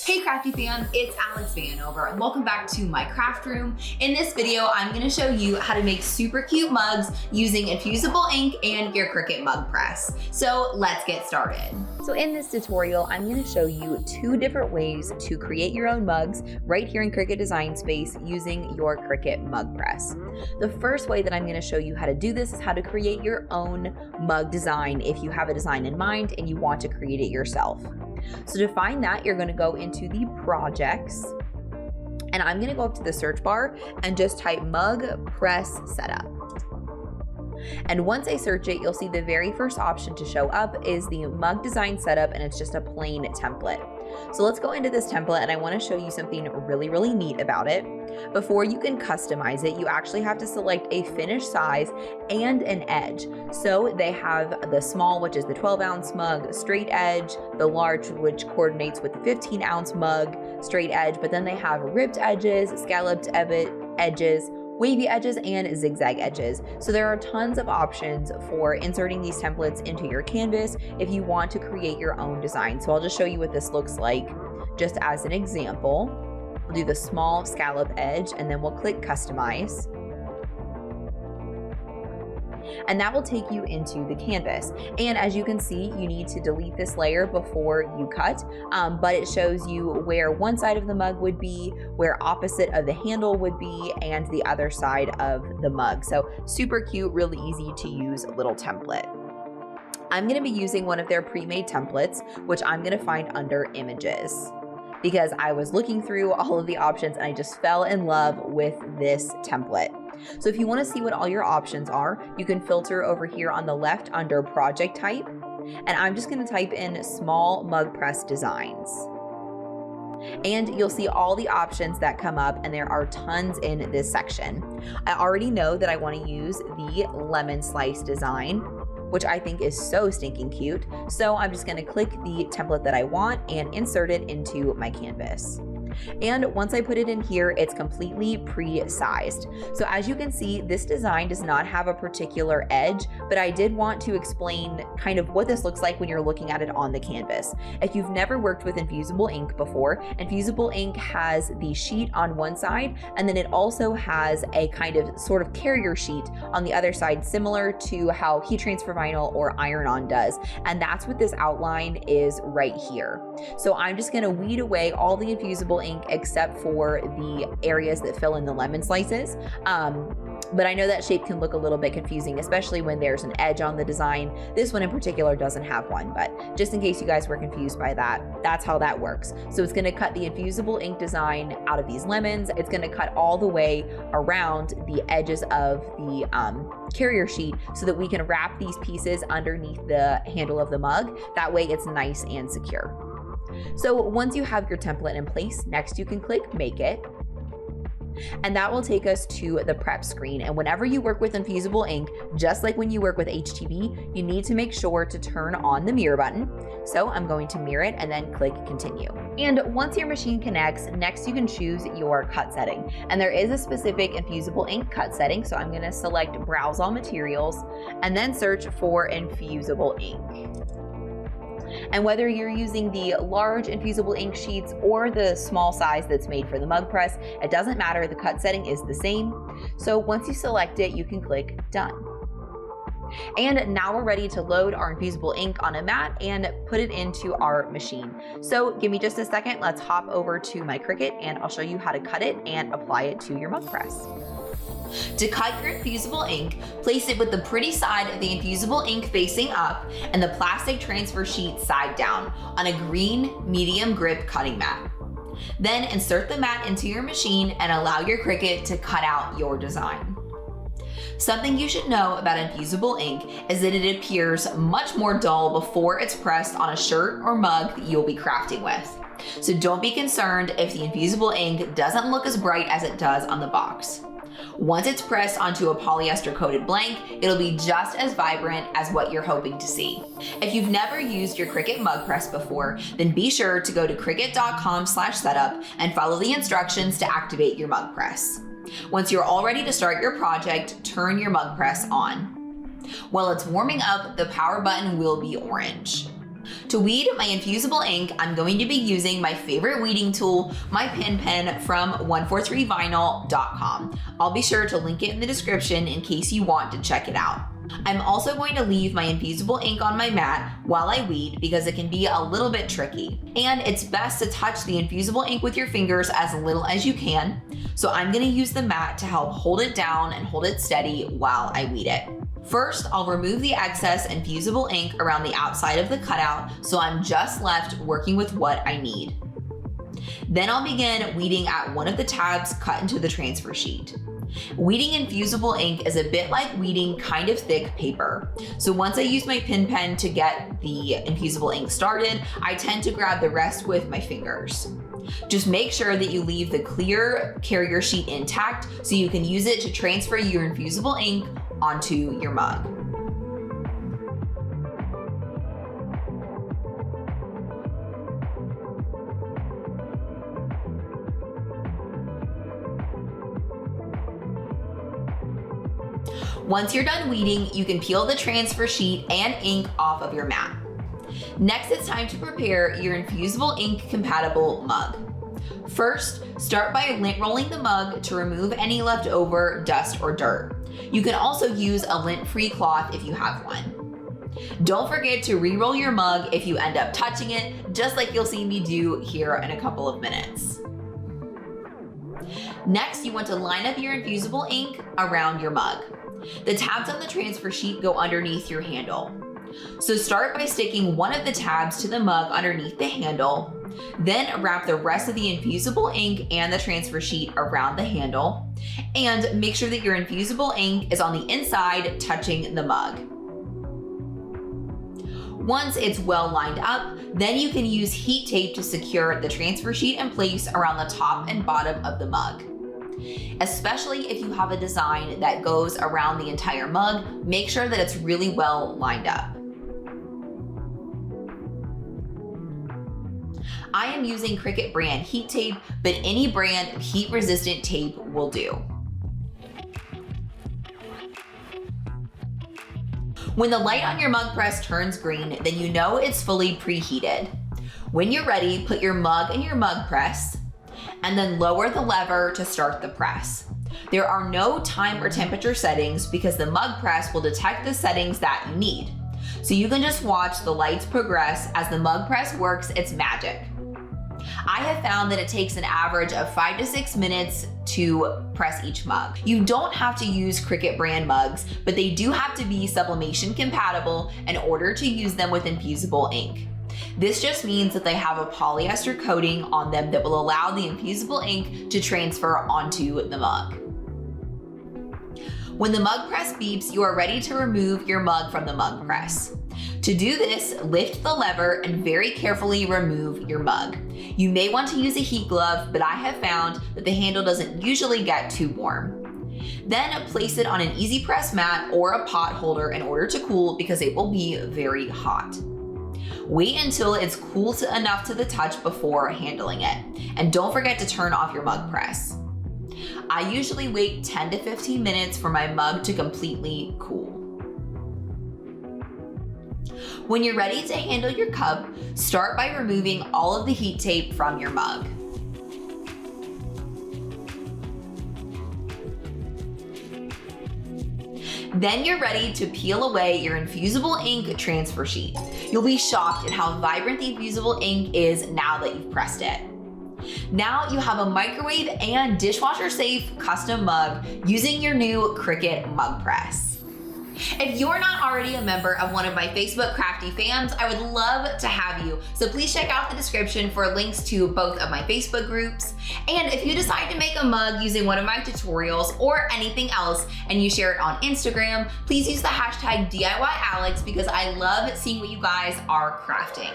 Hey crafty fans, it's Alex Vanover and welcome back to my craft room. In this video, I'm gonna show you how to make super cute mugs using Infusible Ink and your Cricut Mug Press. So let's get started. So in this tutorial, I'm gonna show you 2 different ways to create your own mugs right here in Cricut Design Space using your Cricut Mug Press. The first way that I'm gonna show you how to do this is how to create your own mug design if you have a design in mind and you want to create it yourself. So to find that, you're gonna go into the projects, and I'm gonna go up to the search bar and just type Mug Press Setup. And once I search it, you'll see the very first option to show up is the mug design setup, and it's just a plain template. So let's go into this template, and I want to show you something really neat about it. Before you can customize it, you actually have to select a finish size and an edge. So they have the small, which is the 12-ounce mug, straight edge, the large, which coordinates with the 15-ounce mug, straight edge, but then they have ribbed edges, scalloped edges, wavy edges, and zigzag edges. So there are tons of options for inserting these templates into your canvas if you want to create your own design. So I'll just show you what this looks like just as an example. We'll do the small scallop edge and then we'll click customize. And that will take you into the canvas. And as you can see, you need to delete this layer before you cut, but it shows you where one side of the mug would be, where opposite of the handle would be, and the other side of the mug. So super cute, really easy to use little template. I'm gonna be using one of their pre-made templates, which I'm gonna find under images, because I was looking through all of the options and I just fell in love with this template. So if you want to see what all your options are, you can filter over here on the left under project type, and I'm just going to type in small mug press designs. And you'll see all the options that come up, and there are tons in this section. I already know that I want to use the lemon slice design, which I think is so stinking cute. So I'm just gonna click the template that I want and insert it into my canvas. And once I put it in here, it's completely pre-sized. So as you can see, this design does not have a particular edge, but I did want to explain kind of what this looks like when you're looking at it on the canvas. If you've never worked with Infusible Ink before, Infusible Ink has the sheet on one side, and then it also has a kind of sort of carrier sheet on the other side, similar to how heat transfer vinyl or iron-on does. And that's what this outline is right here. So I'm just gonna weed away all the Infusible Ink except for the areas that fill in the lemon slices. But I know that shape can look a little bit confusing, especially when there's an edge on the design. This one in particular doesn't have one, but just in case you guys were confused by that, that's how that works. So it's gonna cut the Infusible Ink design out of these lemons. It's gonna cut all the way around the edges of the carrier sheet so that we can wrap these pieces underneath the handle of the mug. That way it's nice and secure. So once you have your template in place, next you can click Make It. And that will take us to the prep screen. And whenever you work with Infusible Ink, just like when you work with HTV, you need to make sure to turn on the mirror button. So I'm going to mirror it and then click Continue. And once your machine connects, next you can choose your cut setting. And there is a specific Infusible Ink cut setting. So I'm gonna select Browse All Materials and then search for Infusible Ink. And whether you're using the large Infusible Ink sheets or the small size that's made for the mug press, it doesn't matter, the cut setting is the same. So once you select it, you can click Done. And now we're ready to load our Infusible Ink on a mat and put it into our machine. So give me just a second, let's hop over to my Cricut and I'll show you how to cut it and apply it to your mug press. To cut your Infusible Ink, place it with the pretty side of the Infusible Ink facing up and the plastic transfer sheet side down on a green medium grip cutting mat. Then insert the mat into your machine and allow your Cricut to cut out your design. Something you should know about Infusible Ink is that it appears much more dull before it's pressed on a shirt or mug that you'll be crafting with. So don't be concerned if the Infusible Ink doesn't look as bright as it does on the box. Once it's pressed onto a polyester coated blank, it'll be just as vibrant as what you're hoping to see. If you've never used your Cricut Mug Press before, then be sure to go to cricut.com/setup and follow the instructions to activate your mug press. Once you're all ready to start your project, turn your mug press on. While it's warming up, the power button will be orange. To weed my infusible ink, I'm going to be using my favorite weeding tool, my pen from 143vinyl.com. I'll be sure to link it in the description in case you want to check it out. I'm also going to leave my infusible ink on my mat while I weed because it can be a little bit tricky. And it's best to touch the infusible ink with your fingers as little as you can. So I'm going to use the mat to help hold it down and hold it steady while I weed it. First, I'll remove the excess infusible ink around the outside of the cutout so I'm just left working with what I need. Then I'll begin weeding at one of the tabs cut into the transfer sheet. Weeding infusible ink is a bit like weeding kind of thick paper. So once I use my pen to get the infusible ink started, I tend to grab the rest with my fingers. Just make sure that you leave the clear carrier sheet intact so you can use it to transfer your infusible ink onto your mug. Once you're done weeding, you can peel the transfer sheet and ink off of your mat. Next, it's time to prepare your infusible ink compatible mug. First, start by lint rolling the mug to remove any leftover dust or dirt. You can also use a lint-free cloth if you have one. Don't forget to re-roll your mug if you end up touching it, just like you'll see me do here in a couple of minutes. Next, you want to line up your infusible ink around your mug. The tabs on the transfer sheet go underneath your handle. So start by sticking one of the tabs to the mug underneath the handle, then wrap the rest of the infusible ink and the transfer sheet around the handle, and make sure that your infusible ink is on the inside touching the mug. Once it's well lined up, then you can use heat tape to secure the transfer sheet in place around the top and bottom of the mug. Especially if you have a design that goes around the entire mug, make sure that it's really well lined up. I am using Cricut brand heat tape, but any brand of heat resistant tape will do. When the light on your mug press turns green, then you know it's fully preheated. When you're ready, put your mug in your mug press, and then lower the lever to start the press. There are no time or temperature settings because the mug press will detect the settings that you need. So you can just watch the lights progress as the mug press works its magic. I have found that it takes an average of 5 to 6 minutes to press each mug. You don't have to use Cricut brand mugs, but they do have to be sublimation compatible in order to use them with infusible ink. This just means that they have a polyester coating on them that will allow the infusible ink to transfer onto the mug. When the mug press beeps, you are ready to remove your mug from the mug press. To do this, lift the lever and very carefully remove your mug. You may want to use a heat glove, but I have found that the handle doesn't usually get too warm. Then place it on an easy press mat or a pot holder in order to cool because it will be very hot. Wait until it's cool enough to the touch before handling it. And don't forget to turn off your mug press. I usually wait 10 to 15 minutes for my mug to completely cool. When you're ready to handle your cup, start by removing all of the heat tape from your mug. Then you're ready to peel away your infusible ink transfer sheet. You'll be shocked at how vibrant the infusible ink is now that you've pressed it. Now you have a microwave and dishwasher safe custom mug using your new Cricut Mug Press. If you're not already a member of one of my Facebook crafty fams, I would love to have you. So please check out the description for links to both of my Facebook groups. And if you decide to make a mug using one of my tutorials or anything else and you share it on Instagram, please use the hashtag DIYAlex because I love seeing what you guys are crafting.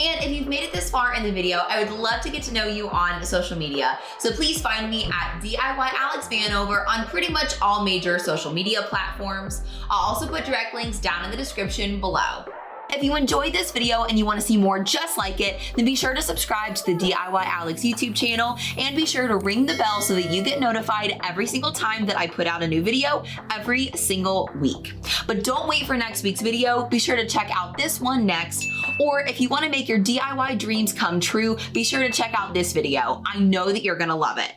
And if you've made it this far in the video, I would love to get to know you on social media. So please find me at DIYAlexVanover on pretty much all major social media platforms. I'll also put direct links down in the description below. If you enjoyed this video and you want to see more just like it, then be sure to subscribe to the DIY Alex YouTube channel and be sure to ring the bell so that you get notified every single time that I put out a new video every single week. But don't wait for next week's video. Be sure to check out this one next, Or if you want to make your DIY dreams come true, be sure to check out this video. I know that you're gonna love it.